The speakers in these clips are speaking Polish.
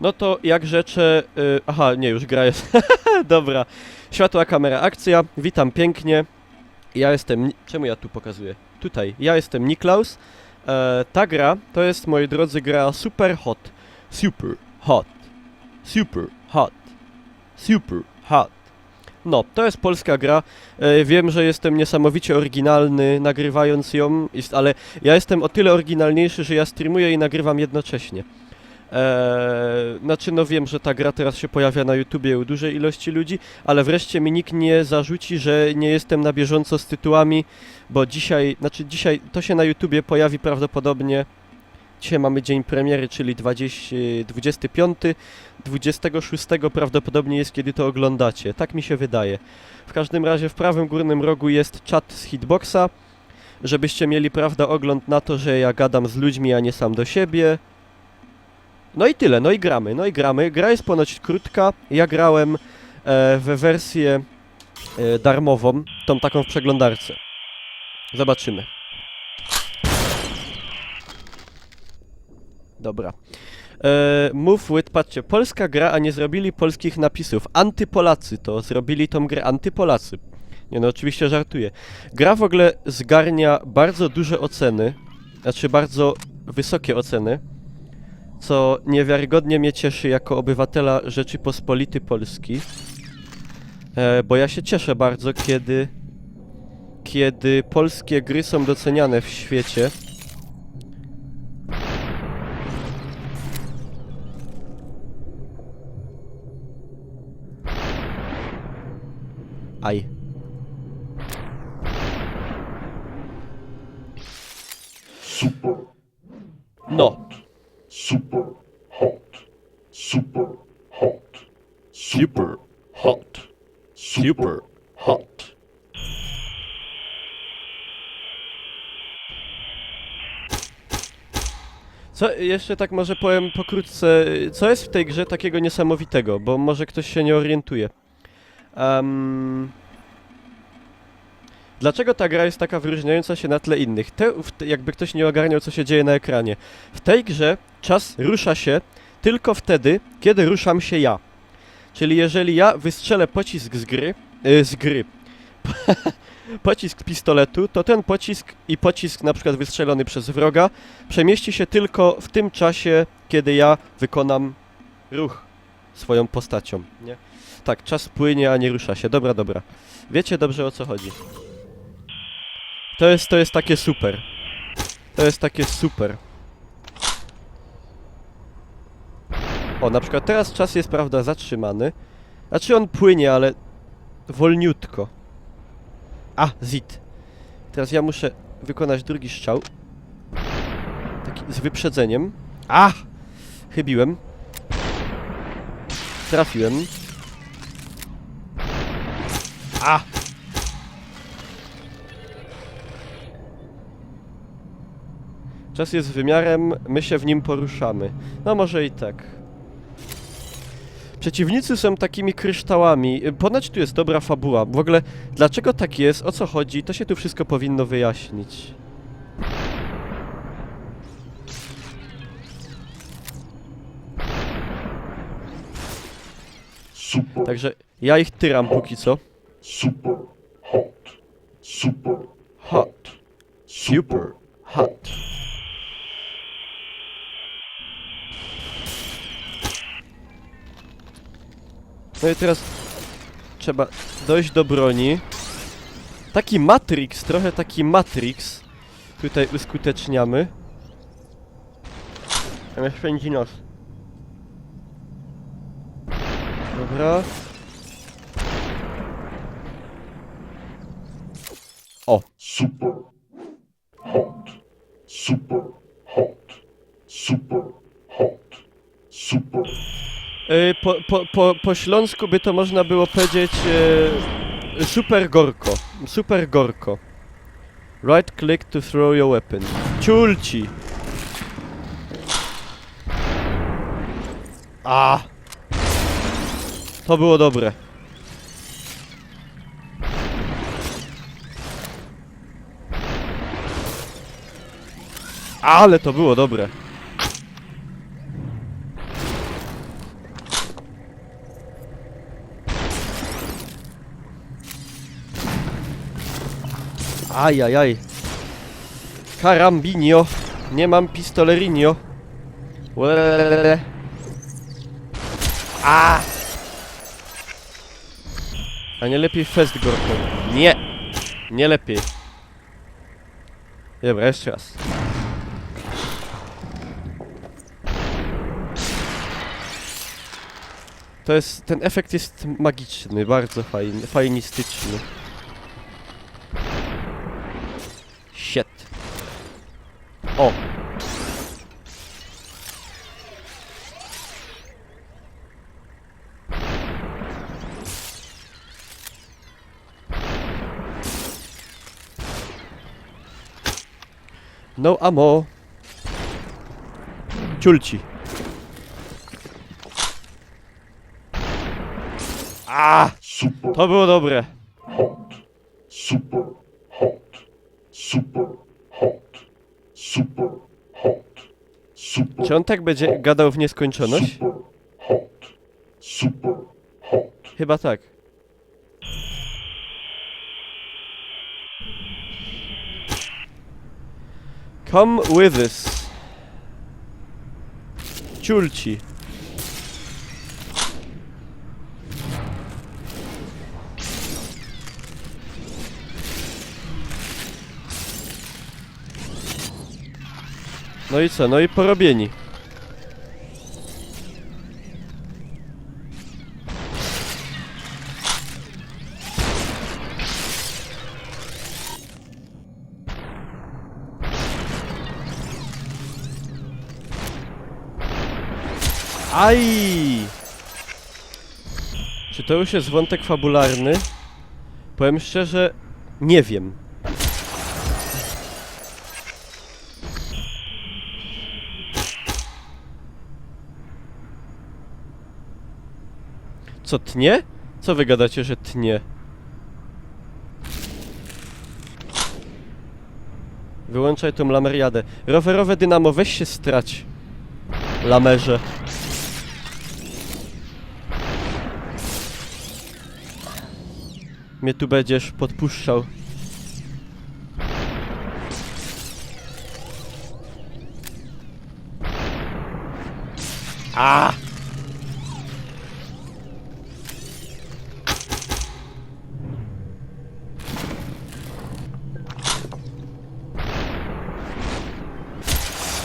No to jak rzeczy... aha, nie, już gra jest. Dobra. Światła, kamera, akcja. Witam pięknie. Ja jestem... Czemu ja tu pokazuję? Tutaj. Ja jestem Niklaus. Ta gra to jest, moi drodzy, gra Super Hot. Super Hot. Super Hot. Super Hot. No, to jest polska gra. Wiem, że jestem niesamowicie oryginalny nagrywając ją, ale ja jestem o tyle oryginalniejszy, że ja streamuję i nagrywam jednocześnie. Znaczy, no wiem, że ta gra teraz się pojawia na YouTubie u dużej ilości ludzi, ale wreszcie mi nikt nie zarzuci, że nie jestem na bieżąco z tytułami, bo dzisiaj to się na YouTubie pojawi prawdopodobnie. Dzisiaj mamy dzień premiery, czyli 25, 26 prawdopodobnie jest, kiedy to oglądacie. Tak mi się wydaje. W każdym razie w prawym górnym rogu jest czat z Hitboxa, żebyście mieli, prawda, ogląd na to, że ja gadam z ludźmi, a nie sam do siebie. No i tyle, no i gramy. Gra jest ponoć krótka. Ja grałem we wersję darmową, tą taką w przeglądarce. Zobaczymy. Dobra. Move with, patrzcie, polska gra, a nie zrobili polskich napisów. Antypolacy to, zrobili tą grę antypolacy. Nie no, oczywiście żartuję. Gra w ogóle zgarnia bardzo duże oceny, znaczy bardzo wysokie oceny, co niewiarygodnie mnie cieszy jako obywatela Rzeczypospolitej Polski. Bo ja się cieszę bardzo, kiedy polskie gry są doceniane w świecie. Aj. Super. No. Super hot. Super hot. Super hot. Super hot. Co jeszcze tak może powiem pokrótce, co jest w tej grze takiego niesamowitego, bo może ktoś się nie orientuje. Dlaczego ta gra jest taka wyróżniająca się na tle innych? Jakby ktoś nie ogarniał, co się dzieje na ekranie. W tej grze czas rusza się tylko wtedy, kiedy ruszam się ja. Czyli jeżeli ja wystrzelę pocisk pocisk pistoletu, to ten pocisk na przykład wystrzelony przez wroga przemieści się tylko w tym czasie, kiedy ja wykonam ruch swoją postacią, nie? Tak, czas płynie, a nie rusza się. Dobra. Wiecie dobrze, o co chodzi. To jest takie super. To jest takie super. O, na przykład teraz czas jest, prawda, zatrzymany. Znaczy on płynie, ale wolniutko. A, zit. Teraz ja muszę wykonać drugi strzał. Taki z wyprzedzeniem. A! Chybiłem. Trafiłem. A! Czas jest wymiarem, my się w nim poruszamy. No może i tak. Przeciwnicy są takimi kryształami. Ponoć tu jest dobra fabuła. W ogóle, dlaczego tak jest, o co chodzi, to się tu wszystko powinno wyjaśnić. Super. Także ja ich tyram póki co. Super hot. Super Hot. Super hot. No i teraz trzeba dojść do broni. Taki Matrix, trochę taki Matrix. Tutaj uskuteczniamy. A mnie święci nos. Dobra. O. Super hot. Super hot. Super hot. Super. Po śląsku by to można było powiedzieć super gorko. Super gorko. Right click to throw your weapon. Ciulci! A! To było dobre. Ale to było dobre. Ajajaj. Karambinio. Nie mam pistolerinio. Łelelelele. A! A nie lepiej fest gorką? Nie! Nie lepiej. Dobra, jeszcze raz. To jest, ten efekt jest magiczny, bardzo fajny, fajnistyczny. Shit. O! No ammo. Ciulci. A! Super To było dobre. hot. Super hot. Super hot. Super hot. Super Czy on tak będzie gadał w nieskończoność? super hot. Super hot. Chyba tak. Come with us. Ciulci. No i co? No i porobieni. Aj! Czy to już jest wątek fabularny? Powiem szczerze, nie wiem. Co, tnie? Co wy gadacie, że tnie? Wyłączaj tą lameriadę. Rowerowe dynamo, weź się strać. Lamerze. Mnie tu będziesz podpuszczał. A!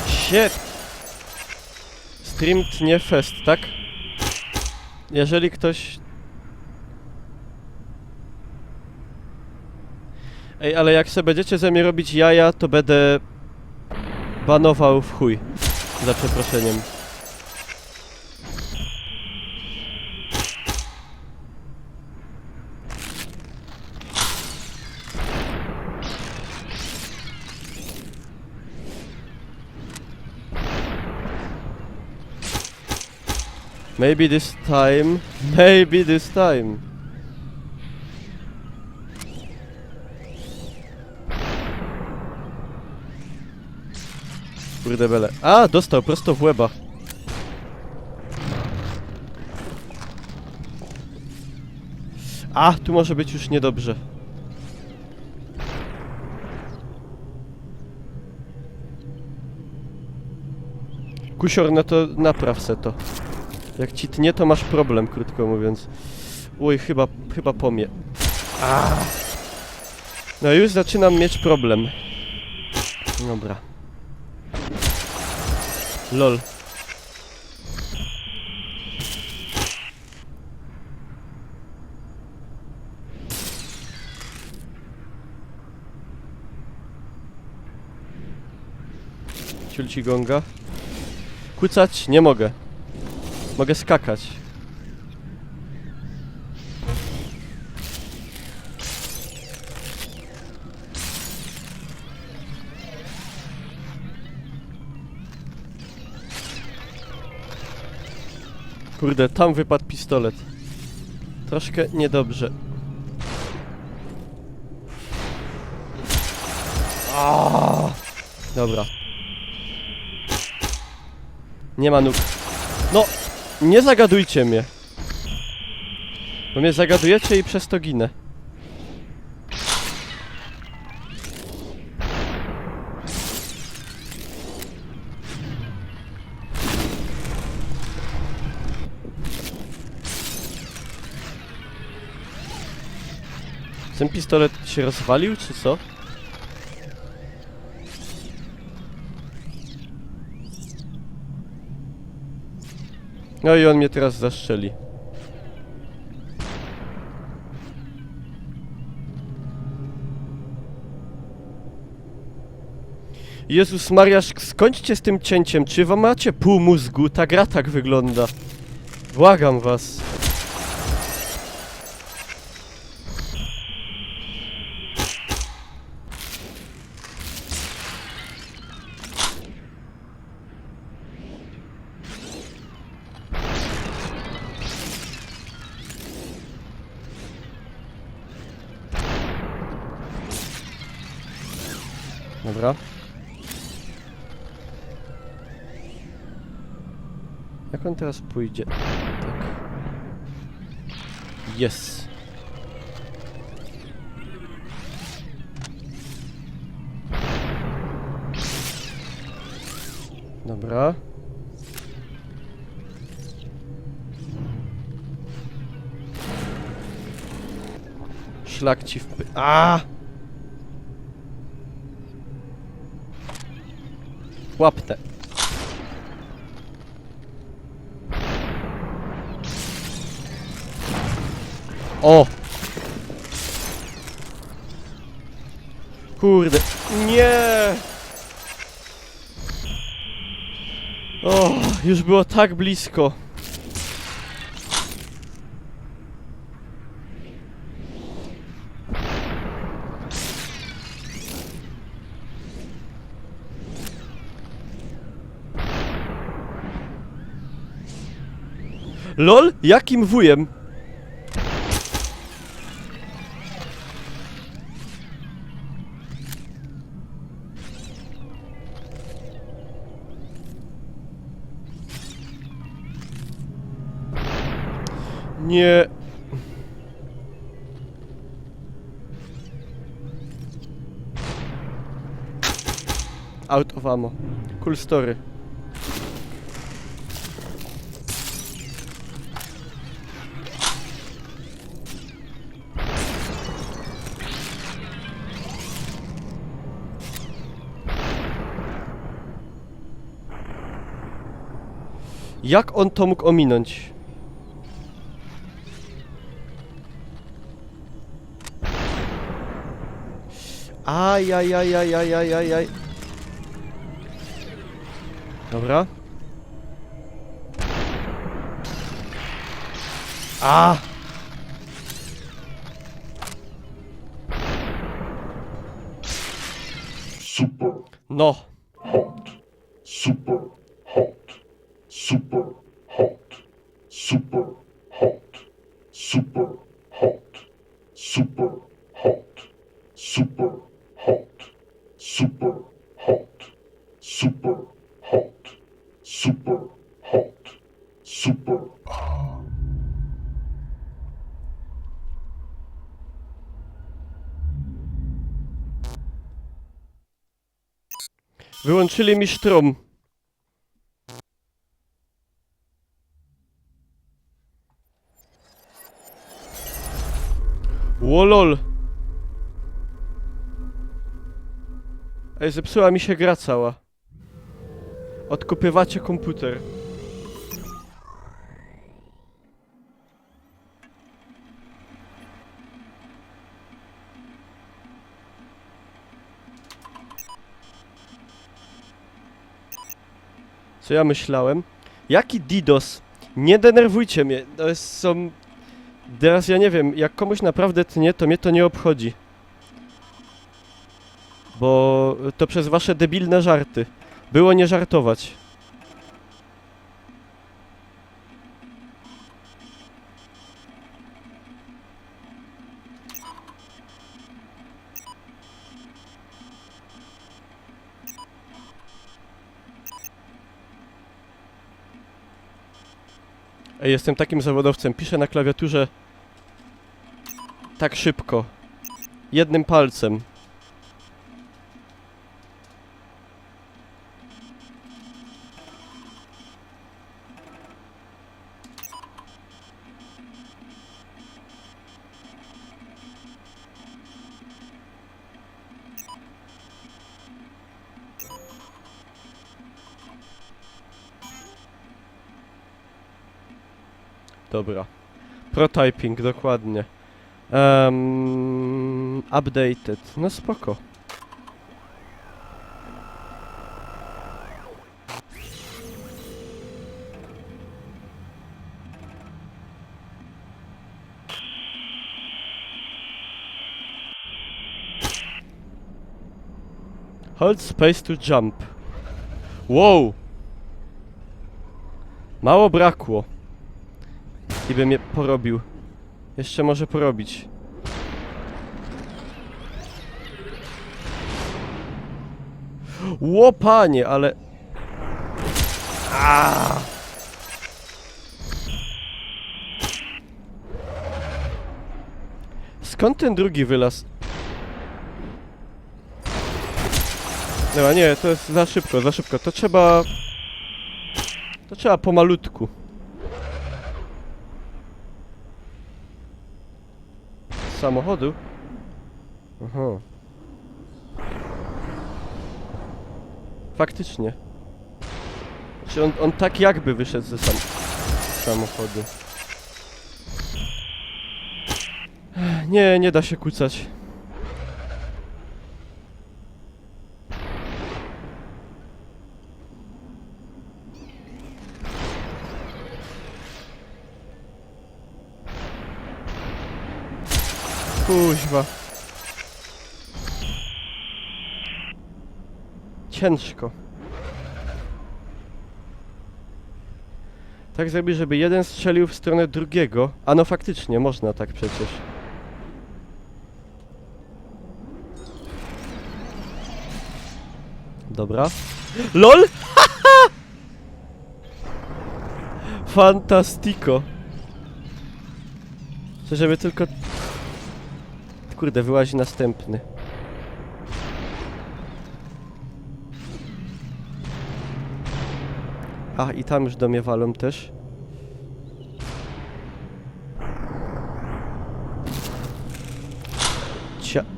Shit! Stream tnie fest, tak? Jeżeli ktoś... Ej, ale jak se będziecie ze mnie robić jaja, to będę... banował w chuj. Za przeproszeniem. Maybe this time. Maybe this time. Kurde bele. A, dostał prosto w łeba. A, tu może być już niedobrze. Kusior, no to napraw se to. Jak ci tnie, to masz problem, krótko mówiąc. Uj, chyba po mnie. A! No już zaczynam mieć problem. Dobra. Lol. Ciulci gonga. Kucać nie mogę. Mogę skakać. Kurde, tam wypadł pistolet. Troszkę niedobrze. Dobra. Nie ma nóg. No! Nie zagadujcie mnie. Bo mnie zagadujecie i przez to ginę. Ten pistolet się rozwalił, czy co? No i on mnie teraz zastrzeli. Jezus Maria, skończcie z tym cięciem. Czy wam macie pół mózgu? Ta gra tak wygląda. Błagam was. Dobra. Jak on teraz pójdzie? Tak. Jest. Dobra. Szlak ci wpy... A! Łapnę. O! Kurde. Nie! O, już było tak blisko. LOL? Jakim wujem? Nie. Out of ammo. Cool story. Jak on to mógł ominąć? Ajajajajajajajaj. Dobra. A! Super No. hot. Super hot. Super hot. Super hot. Super hot. Super hot. Super hot. Super hot. Super hot. Super hot. Super. Wyłączyli mi sztrum. Łolol. Ej, zepsuła mi się gra cała. Odkupywacie komputer. Co ja myślałem? Jaki DDoS? Nie denerwujcie mnie. To są... Teraz ja nie wiem, jak komuś naprawdę tnie, to mnie to nie obchodzi. Bo to przez wasze debilne żarty. Było nie żartować. Ej, jestem takim zawodowcem. Piszę na klawiaturze tak szybko. Jednym palcem. dobra. Protyping, dokładnie. Updated. No spoko. Hold space to jump. Wow! Mało brakło. I by mnie porobił. Jeszcze może porobić. Ło, panie, ale... Aaaa! Skąd ten drugi wylaz? No nie, to jest za szybko, za szybko. To trzeba... To trzeba pomalutku. Z samochodu? Aha. Faktycznie. Znaczy on tak jakby wyszedł ze samochodu. Nie, nie da się kucać. Kuźwa. Ciężko. Tak zrobić, żeby jeden strzelił w stronę drugiego. A no faktycznie, można tak przecież. Dobra. LOL! Fantastico. Żeby tylko... Kurde, wyłazi następny. A, i tam już do mnie walą też.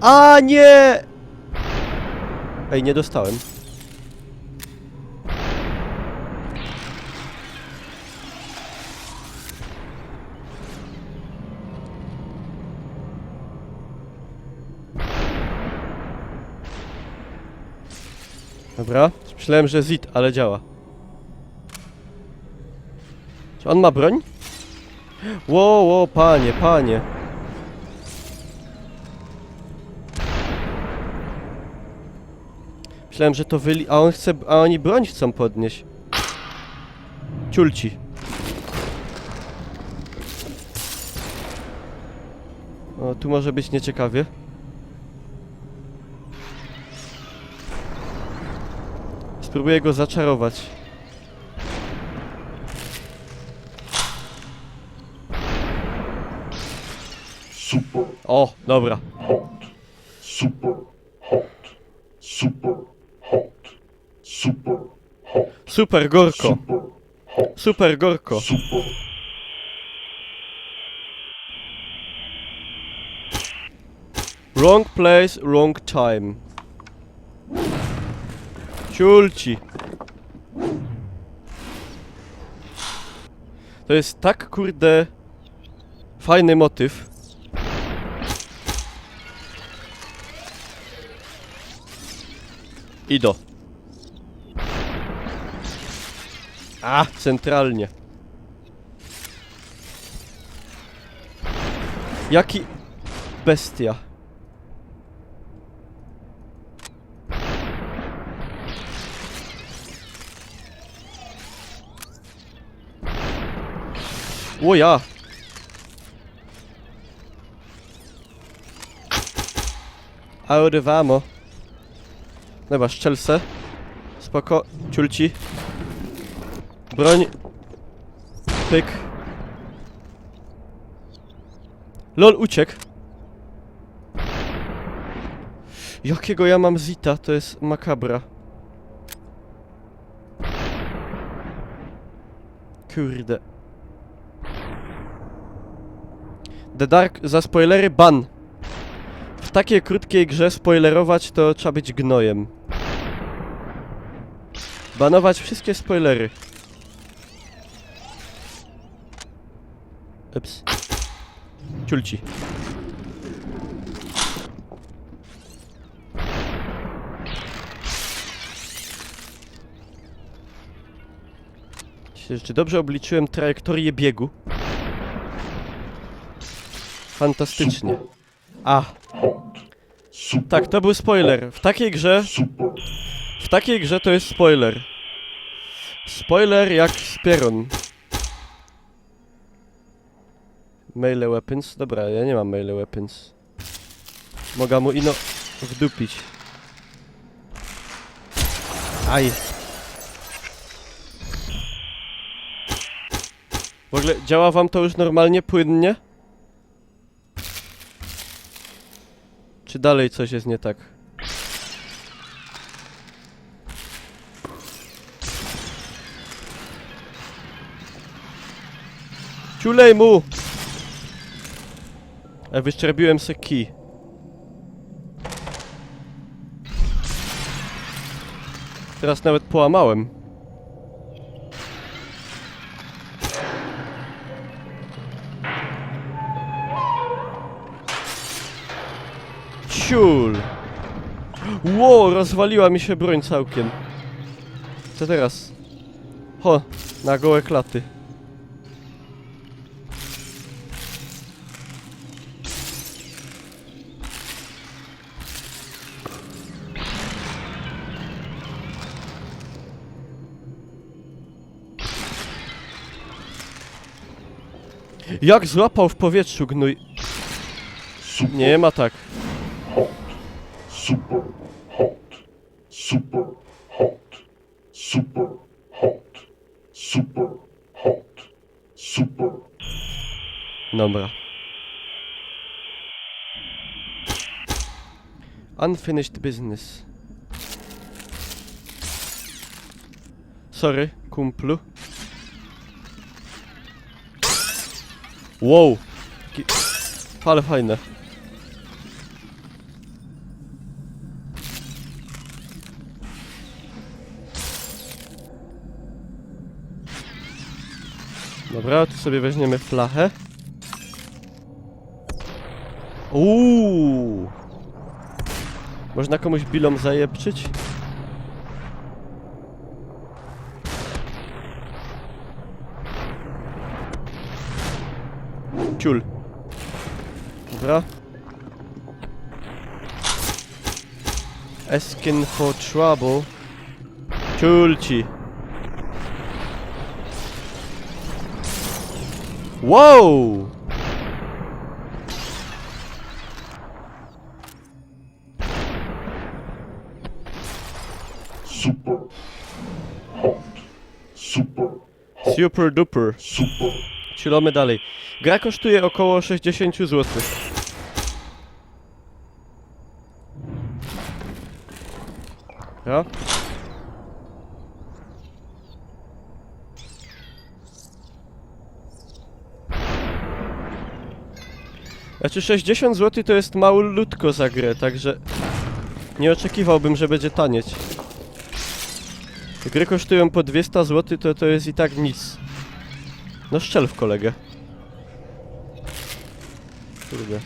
A, nie! Ej, nie dostałem. Dobra, myślałem, że zit, ale działa. Czy on ma broń? Ło, panie, panie. Myślałem, że to a on chce... A oni broń chcą podnieść. Ciulci. O, tu może być nieciekawie. Spróbuję go zaczarować. Super O, dobra. hot. Super hot. Super hot. Super hot. Super gorko. Super hot. Super gorko. Super. Wrong place, wrong time. Ciulci. To jest tak, kurde, fajny motyw. Ido. A, centralnie. Jaki bestia. O ja. Out of ammo. Dobra, strzelce. Spoko, ciulci. Broń. Pyk. LOL, uciekł. Jakiego ja mam zita, to jest makabra. Kurde. The Dark, za spoilery ban. W takiej krótkiej grze spoilerować to trzeba być gnojem. Banować wszystkie spoilery. Ups. Ciulci. Czy dobrze obliczyłem trajektorię biegu? Fantastycznie. A, Hot. Super. tak, to był spoiler. W Super. takiej grze to jest spoiler. Spoiler jak Spieron. Melee weapons? Dobra, ja nie mam melee weapons. Mogę mu ino wdupić. Aj. W ogóle działa wam to już normalnie, płynnie? Czy dalej coś jest nie tak? Ciulej mu! Wyszczerbiłem se kij. Teraz nawet połamałem. Ciul! Ło, rozwaliła mi się broń całkiem. Co teraz? Ho, na gołe klaty. Jak złapał w powietrzu gnój? Super. Nie ma tak. Hot. Super. Hot. Super. Hot. Super. Hot. Super. Hot. Super. Dobra. Unfinished business. Sorry, kumplu. Wow. Ale fajne. Dobra, tu sobie weźmiemy flachę. Można komuś bilom zajepczyć? Ciul. Dobra. Asking for trouble. Ciulci. Wow! Super. Hot. Super. Hot. Super duper. Super. Ciulamy dalej. Gra kosztuje około 60 zł. Ja? Znaczy 60 zł to jest małolutko za grę, także nie oczekiwałbym, że będzie tanieć. Gry kosztują po 200 zł, to jest i tak nic. No szczel w kolegę. Kurde.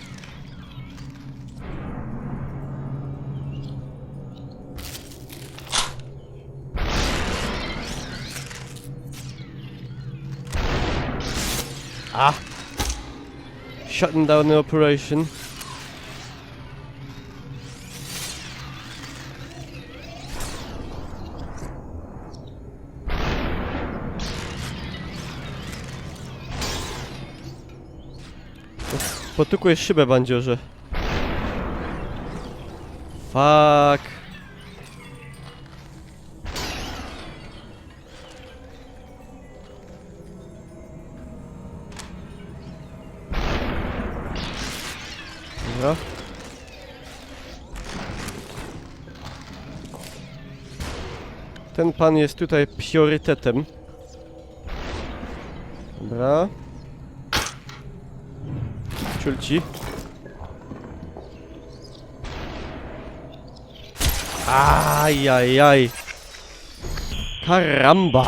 Ah! Shutting down the operation. Potukłeś szybę, bandziorze. Fuck. Dobra. Ten pan jest tutaj priorytetem. Dobra. Ciulci. Ajajaj. Karamba.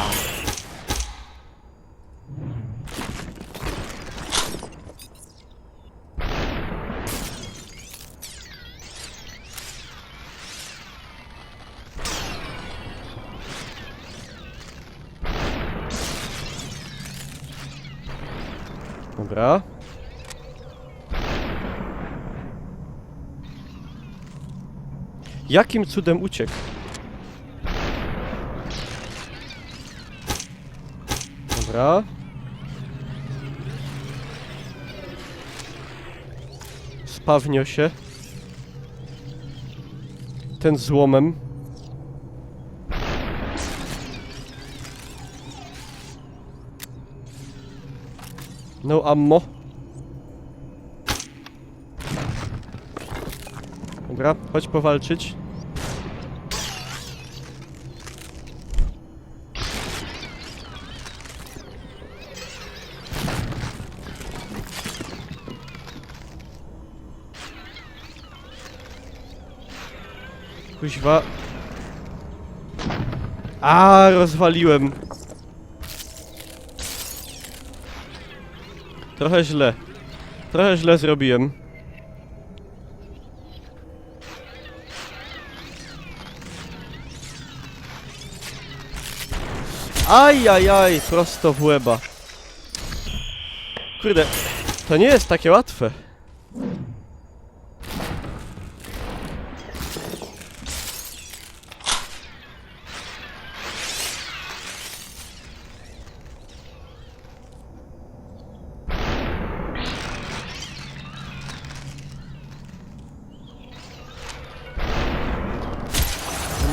Dobra. Jakim cudem uciekł? Dobra. Spawnio się. Ten złomem. No ammo. Dobra, chodź powalczyć. Kuźwa. A, rozwaliłem. Trochę źle. Trochę źle zrobiłem. Ajajaj, prosto w łeba. Kurde, to nie jest takie łatwe.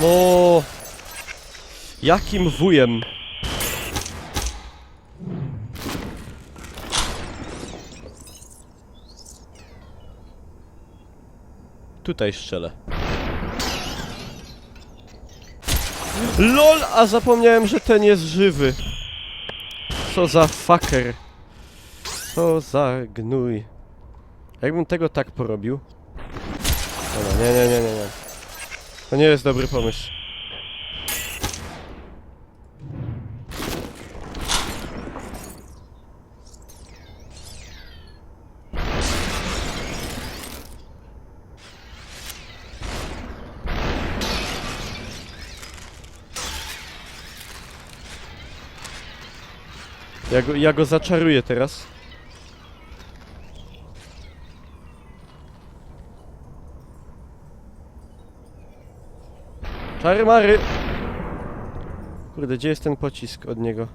No, jakim wujem? Tutaj strzelę. LOL, a zapomniałem, że ten jest żywy. Co za fucker. Co za gnój. Jakbym tego tak porobił? Dobra, nie. To nie jest dobry pomysł. Ja go zaczaruję teraz. Czary mary! Kurde, gdzie jest ten pocisk od niego?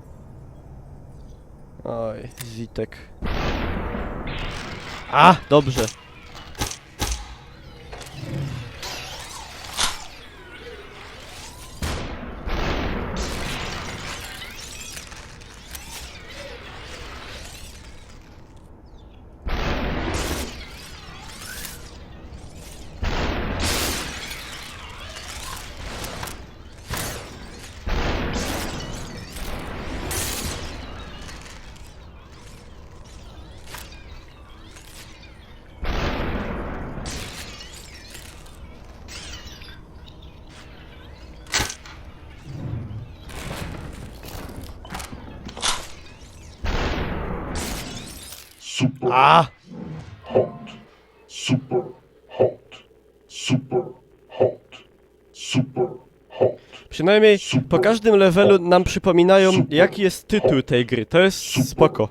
Oj, Zitek. A, dobrze. Super A! hot. Super hot. Super hot. Super hot. Przynajmniej po każdym levelu nam przypominają, jaki jest tytuł tej gry. To jest spoko.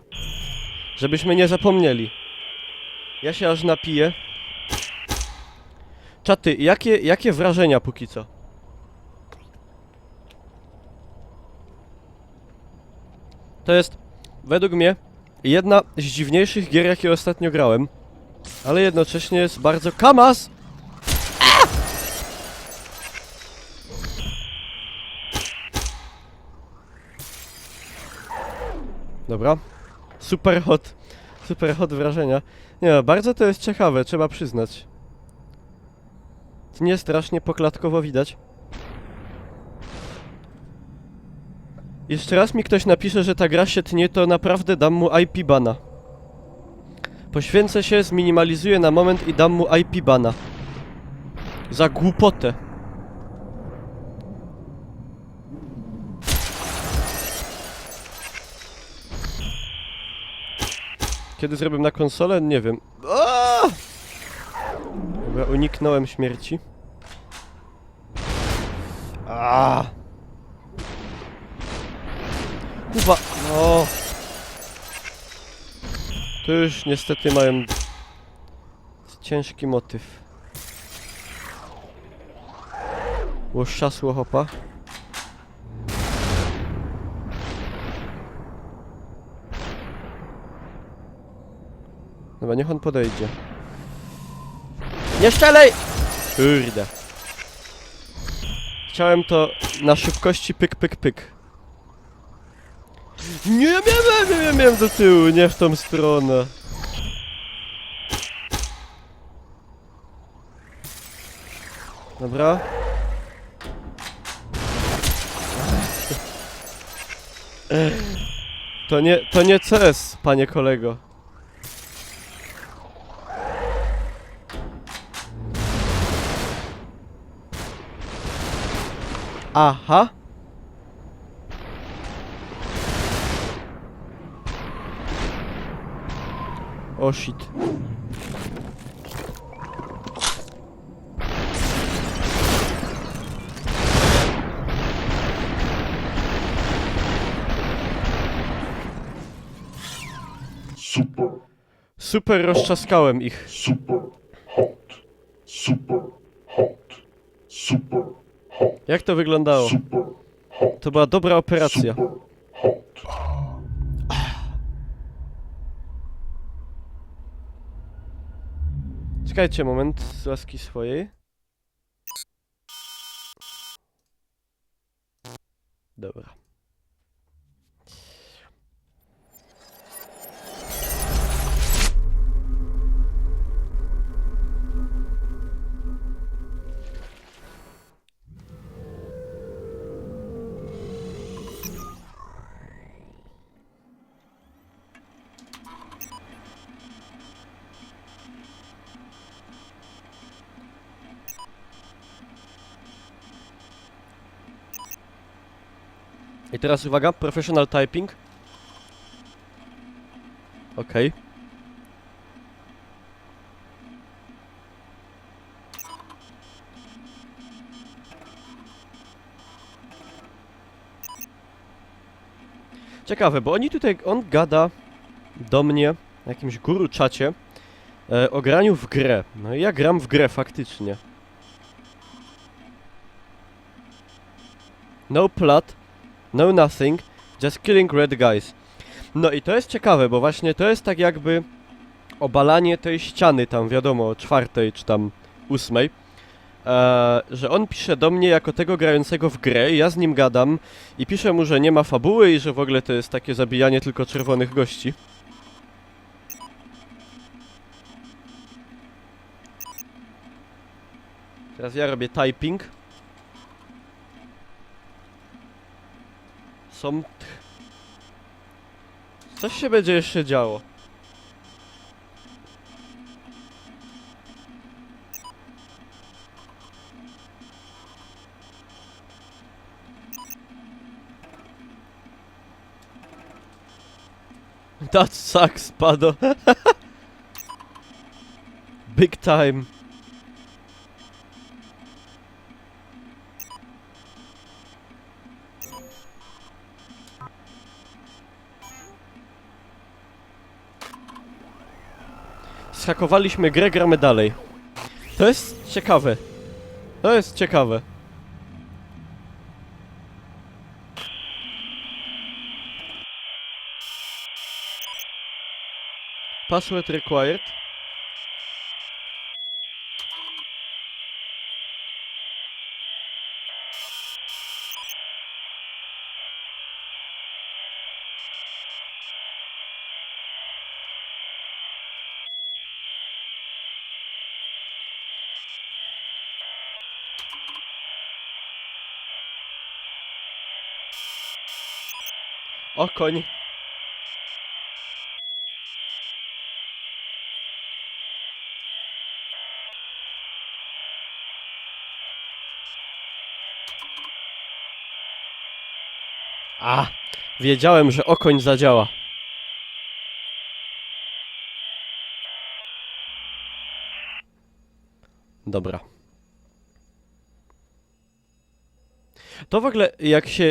Żebyśmy nie zapomnieli. Ja się aż napiję. Czaty, jakie wrażenia póki co? To jest, według mnie, jedna z dziwniejszych gier, jakie ostatnio grałem. Ale jednocześnie jest bardzo... KAMAZ! Dobra. Super hot. Super hot wrażenia. Nie no, bardzo to jest ciekawe, trzeba przyznać. Nie strasznie poklatkowo widać. Jeszcze raz mi ktoś napisze, że ta gra się tnie, to naprawdę dam mu IP bana. Poświęcę się, zminimalizuję na moment i dam mu IP bana. Za głupotę. Kiedy zrobię na konsolę? Nie wiem. Aaaa! Dobra, uniknąłem śmierci. Aaaa! Kurwa, no. Tu już niestety mają ciężki motyw. Łoszczasło hopa. Dobra, niech on podejdzie. Nie strzelaj! Kurde. Chciałem to na szybkości pyk, pyk, pyk. Nie miałem do tyłu, nie w tą stronę. Dobra. To nie CS, panie kolego. Aha. O shit. Super, Super roztrzaskałem ich. super hot, super hot, super hot, Jak to wyglądało? super hot, To była dobra operacja. super hot. Czekajcie moment, z łaski swojej. Dobra. I teraz uwaga, professional typing. Okej. Ciekawe, bo oni tutaj, on gada do mnie na jakimś guru czacie o graniu w grę. No i ja gram w grę faktycznie. No plot, no nothing, just killing red guys. No i to jest ciekawe, bo właśnie to jest tak jakby obalanie tej ściany tam, wiadomo, 4. czy tam 8. Że on pisze do mnie jako tego grającego w grę, ja z nim gadam i piszę mu, że nie ma fabuły i że w ogóle to jest takie zabijanie tylko czerwonych gości. Teraz ja robię typing. Coś się będzie jeszcze działo. That sucks, Pado. Big time. Zhakowaliśmy grę, gramy dalej. To jest ciekawe. To jest ciekawe. Password required. O koń. A, wiedziałem, że okoń zadziała. Dobra. To w ogóle,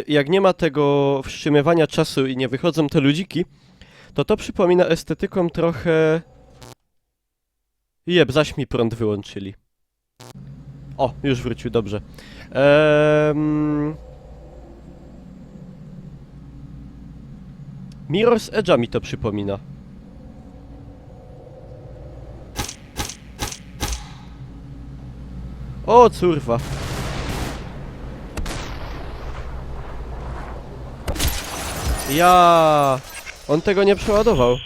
jak nie ma tego wstrzymywania czasu i nie wychodzą te ludziki, to przypomina estetyką trochę... Jeb, zaś mi prąd wyłączyli. O, już wrócił, dobrze. Mirror's Edge'a mi to przypomina. O, curwa. Ja, on tego nie przeładował.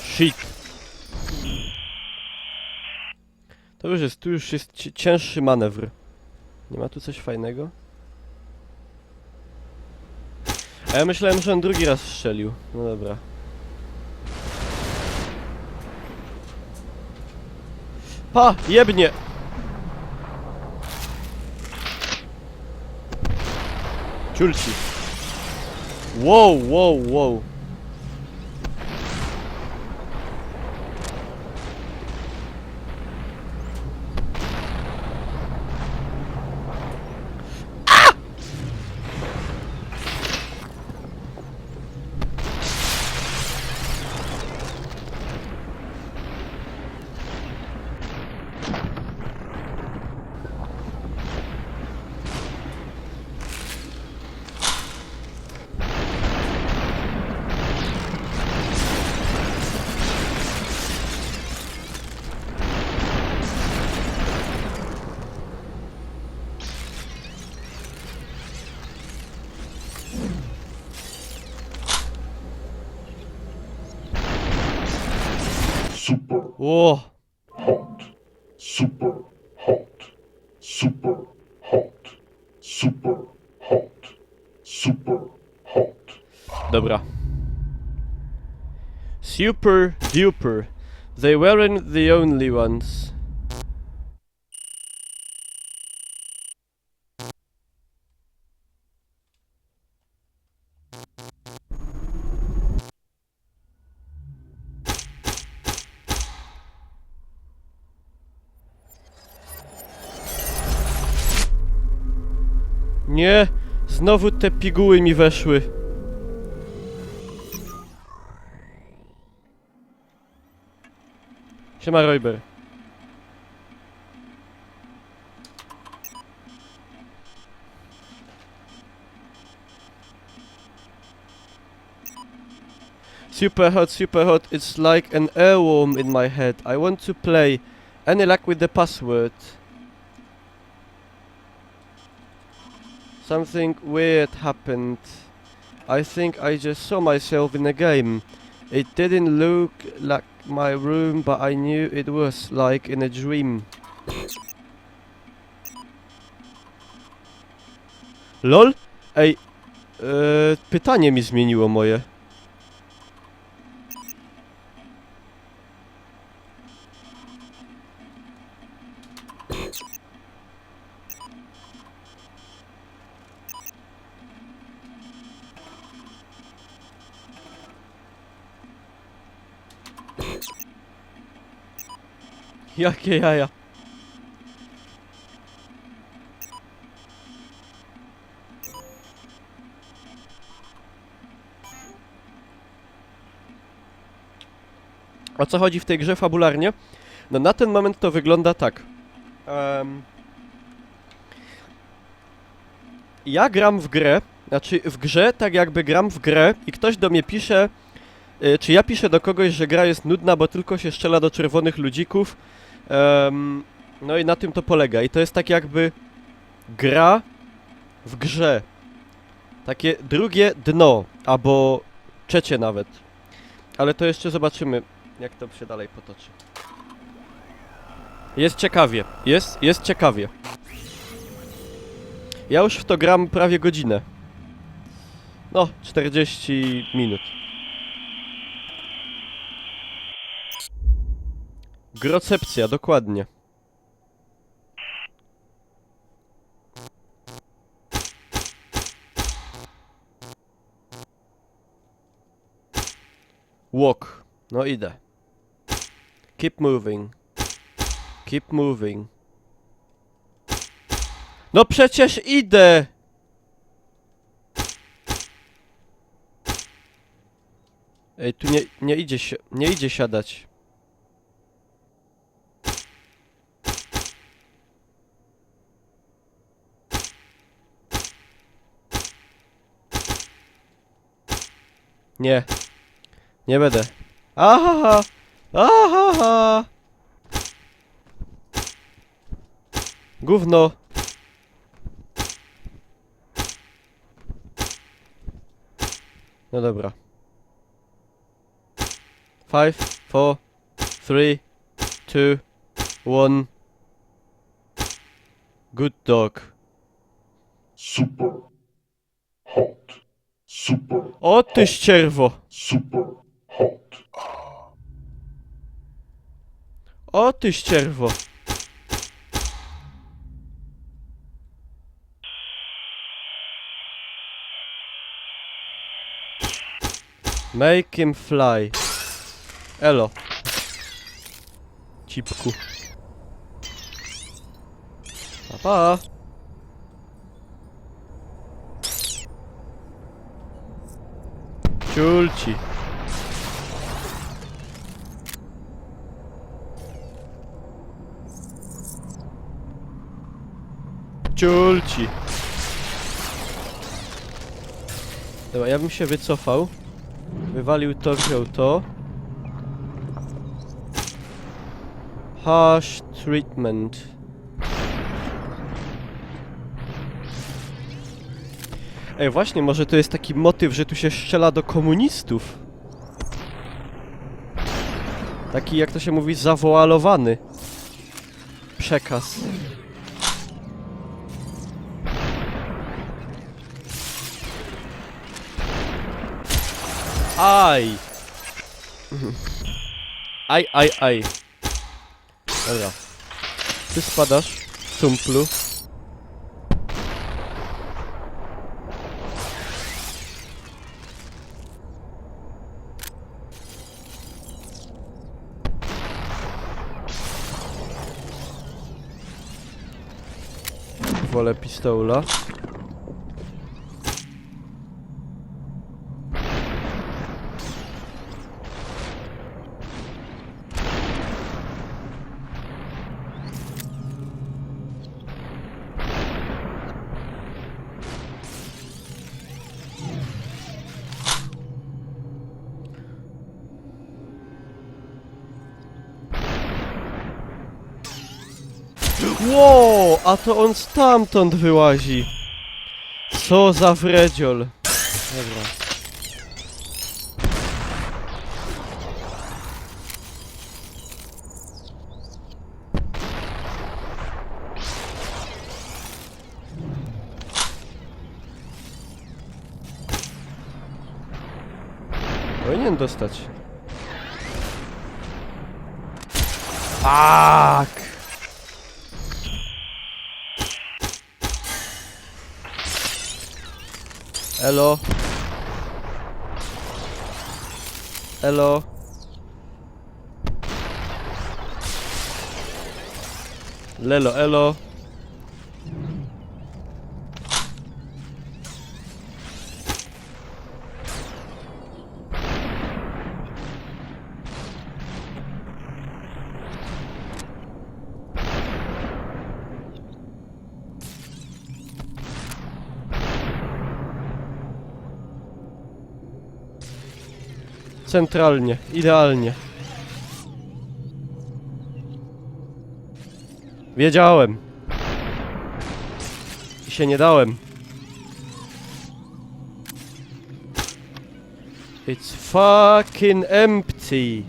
Shit. Tu już jest cięższy manewr. Nie ma tu coś fajnego? A ja myślałem, że on drugi raz strzelił. No dobra. Pa! Jebnie! Ciulci. Wow, wow, wow. Super O! hot. Super hot. Super hot. Super hot. Super hot. Dobra. Super duper. They weren't the only ones. Nie! Znowu te piguły mi weszły. Siema, Royber. Super hot, it's like an airworm in my head. I want to play. Any luck with the password? Something weird happened. I think I just saw myself in a game. It didn't look like my room, but I knew it was like in a dream. LOL? Ej, pytanie mi zmieniło moje. Jakie jaja? O co chodzi w tej grze fabularnie? No na ten moment to wygląda tak. Ja gram w grę, znaczy w grze tak jakby gram w grę i ktoś do mnie pisze, czy ja piszę do kogoś, że gra jest nudna, bo tylko się strzela do czerwonych ludzików. No i na tym to polega. I to jest tak jakby gra w grze. Takie drugie dno, albo trzecie nawet. Ale to jeszcze zobaczymy, jak to się dalej potoczy. Jest ciekawie. Jest ciekawie. Ja już w to gram prawie godzinę. No, 40 minut. Grocepcja, dokładnie. Walk. No idę. Keep moving. Keep moving. No przecież idę! Ej, tu nie idzie siadać. Nie. Nie będę. Ahaha! Ahaha! Gówno! No dobra. 5, 4, 3, 2, 1. Good dog. Super hot. Super, O ty ścierwo! super hot. O ty ścierwo! Make him fly. Elo. Cipku. Pa, pa. Ciulci. Ciulci. Dobra, ja bym się wycofał. Wywalił to, wziął to. Harsh treatment. Ej, właśnie, może to jest taki motyw, że tu się strzela do komunistów. Taki, jak to się mówi, zawoalowany przekaz. Aj! Aj, aj, aj. Dobra. Ty spadasz, sumplu. Wolę pistola. Ło, a to on stamtąd wyłazi. Co za wredziol. Dobra. Powinien dostać. Fuck! Elo. Elo. Lelo, elo. Centralnie, idealnie. Wiedziałem. I się nie dałem. It's fucking empty.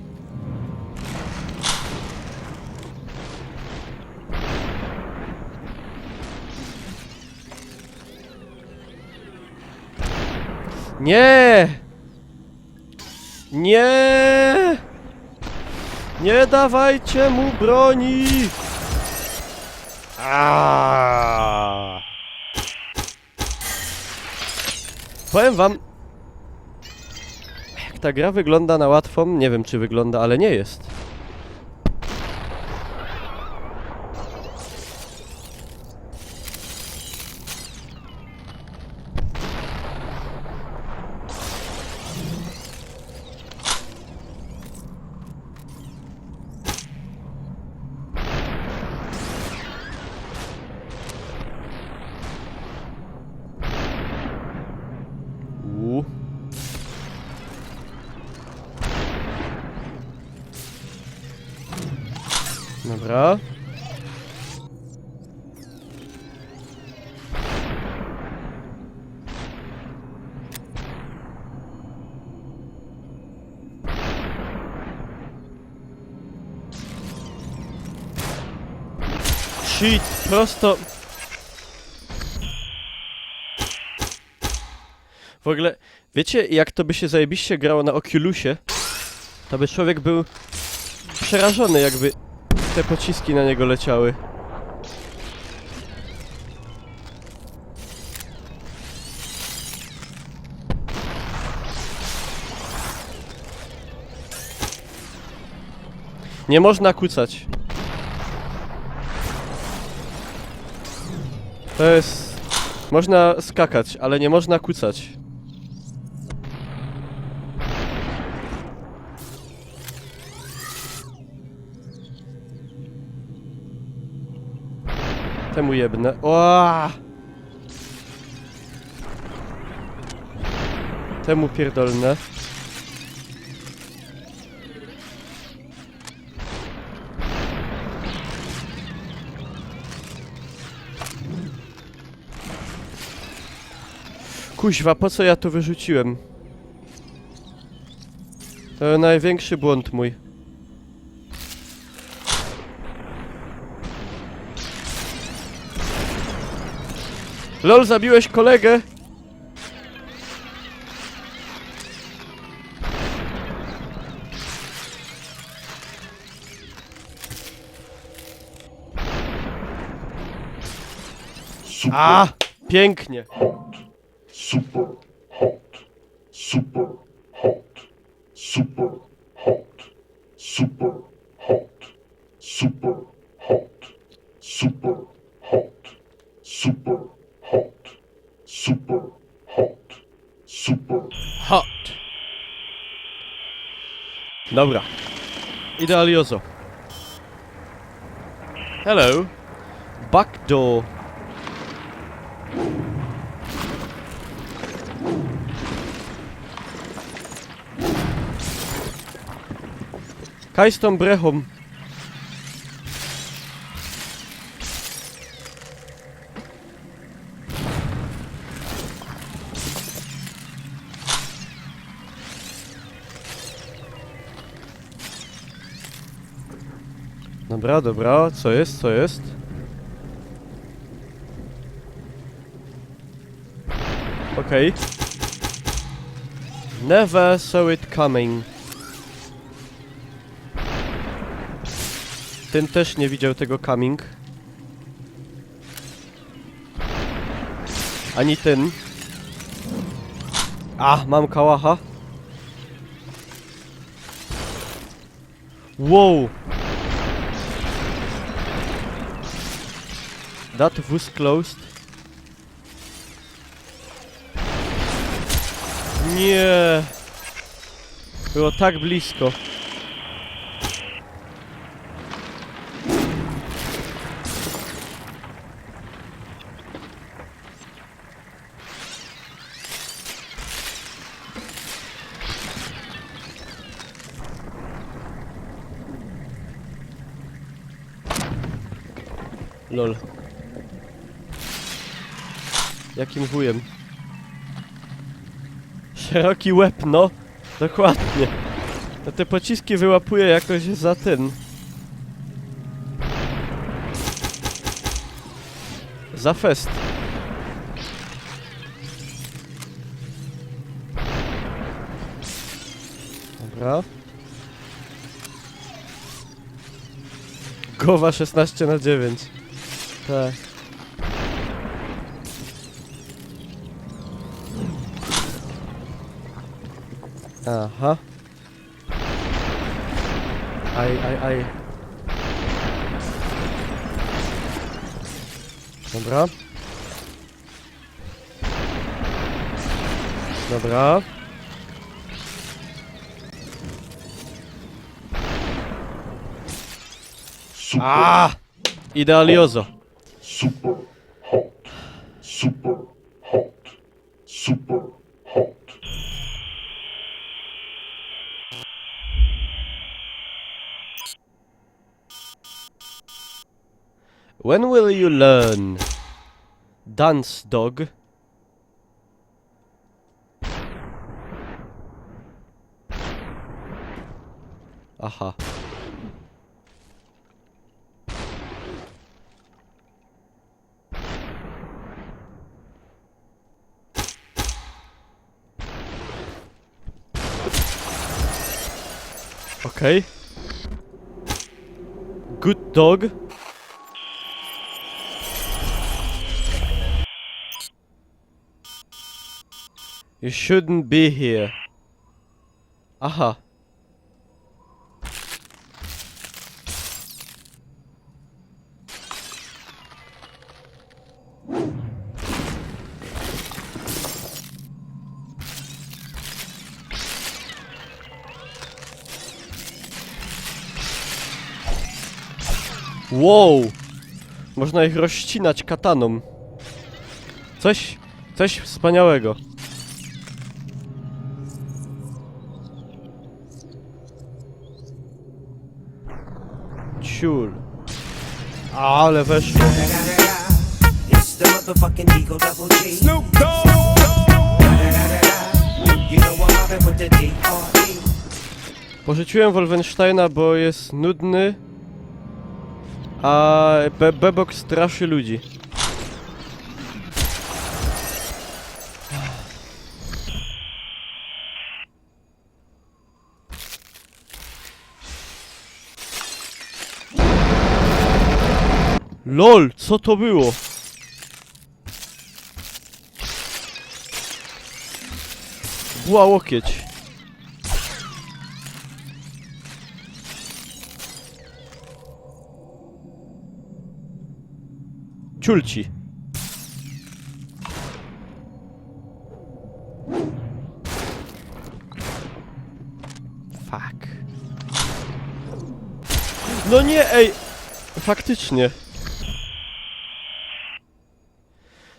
Nie! Nie! Nie dawajcie mu broni! Aaaa! Powiem wam... Jak ta gra wygląda na łatwą, nie wiem czy wygląda, ale nie jest. Dobra. Shit, prosto. W ogóle, wiecie jak to by się zajebiście grało na Oculusie? To by człowiek był przerażony, jakby te pociski na niego leciały. Nie można kucać. To jest... Można skakać, ale nie można kucać. Temu jebnę. Oaa! Temu pierdolnę. Kuźwa, po co ja to wyrzuciłem? To największy błąd mój. LOL, zabiłeś kolegę? Super A, pięknie. hot. Super hot. Super hot. Super hot. Super hot. Super hot. Super hot. Super hot. Super hot. Super. Hot. Dobra. Idealiozo. Hello. Backdoor. Kaj z tą brechą. Dobra, dobra, co jest, co jest? Okej. Never saw it coming. Ten też nie widział tego coming. Ani ten. A, mam kałacha. Wow. That was closed. Nie. Było tak blisko. Lol. Jakim wujem? Szeroki łeb, no. Dokładnie. No te pociski wyłapuje jakoś za ten. Za fest. Dobra. Głowa 16/9. Tak. Aha. Aj. Dobra. Dobra. Super, Idealiozo. super hot. Super hot. Super hot. When will you learn? Dance dog. Aha. Okej. Good dog. You shouldn't be here. Aha. Wow! Można ich rozcinać kataną. Coś wspaniałego. Ciul. Ale weszło. It's the motherfucking Eagle Double G. Snoop Dogg. You know I'm mobbing with the D.R.E. Porzuciłem Wolfensteina, bo jest nudny, a Bebok straszy ludzi. LOL, co to było? Była łokieć. Ciulci. Fuck. No nie, ej! Faktycznie.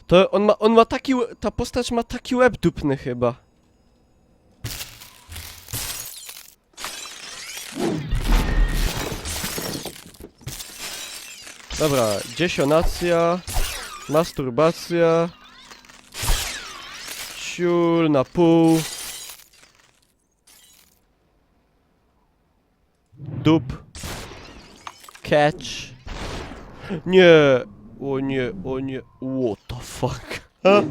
To on ma taki, ta postać ma taki łeb dupny chyba. Dobra, dziesionacja, masturbacja, ciul na pół, dup, catch, nie, o nie, what the fuck, ha?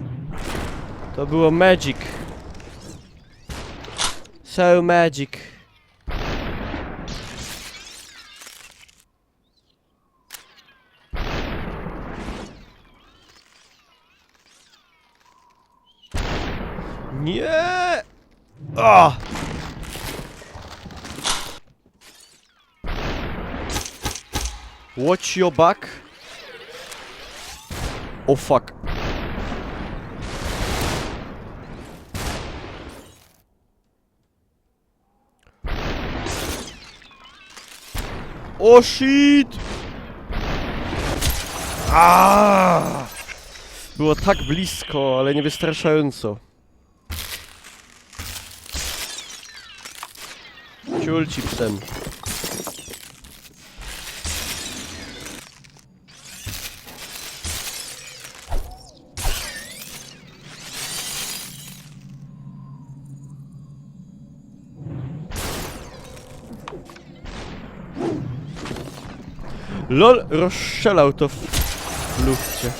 To było magic, so magic. Nie! Ah! Watch your back. Oh fuck. Oh shit! Ah! Było tak blisko, ale niewystarczająco. Ciul chipsem. LOL rozstrzelał to w lufcie.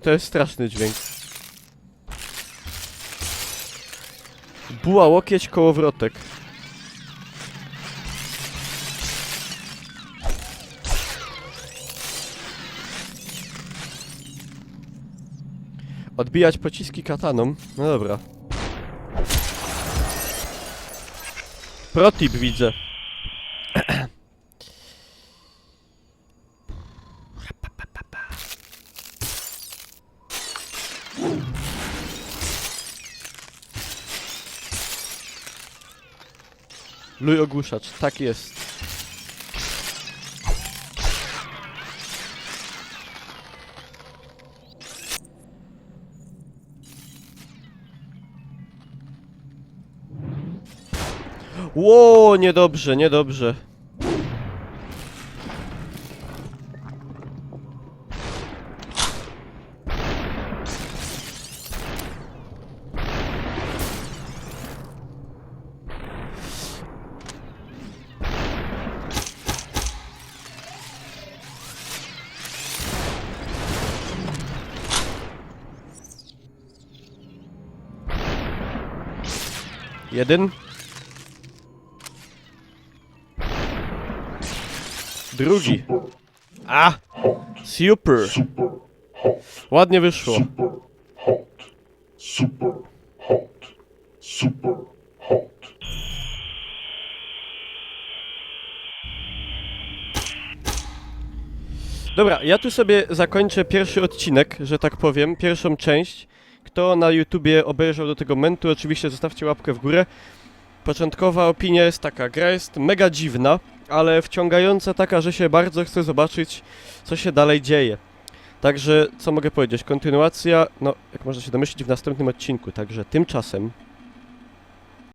To jest straszny dźwięk. Buła, łokieć, kołowrotek. Odbijać pociski kataną? No dobra. Protip widzę. Luj ogłuszacz, tak jest. Ło, niedobrze, niedobrze. Jeden. Drugi. A! Super! Super hot. Ładnie wyszło. Super hot. Super hot. Super hot. Dobra, ja tu sobie zakończę pierwszy odcinek, że tak powiem, pierwszą część. Kto na YouTubie obejrzał do tego momentu, oczywiście zostawcie łapkę w górę. Początkowa opinia jest taka, gra jest mega dziwna, ale wciągająca taka, że się bardzo chce zobaczyć, co się dalej dzieje. Także, co mogę powiedzieć, kontynuacja, no, jak można się domyślić, w następnym odcinku, także tymczasem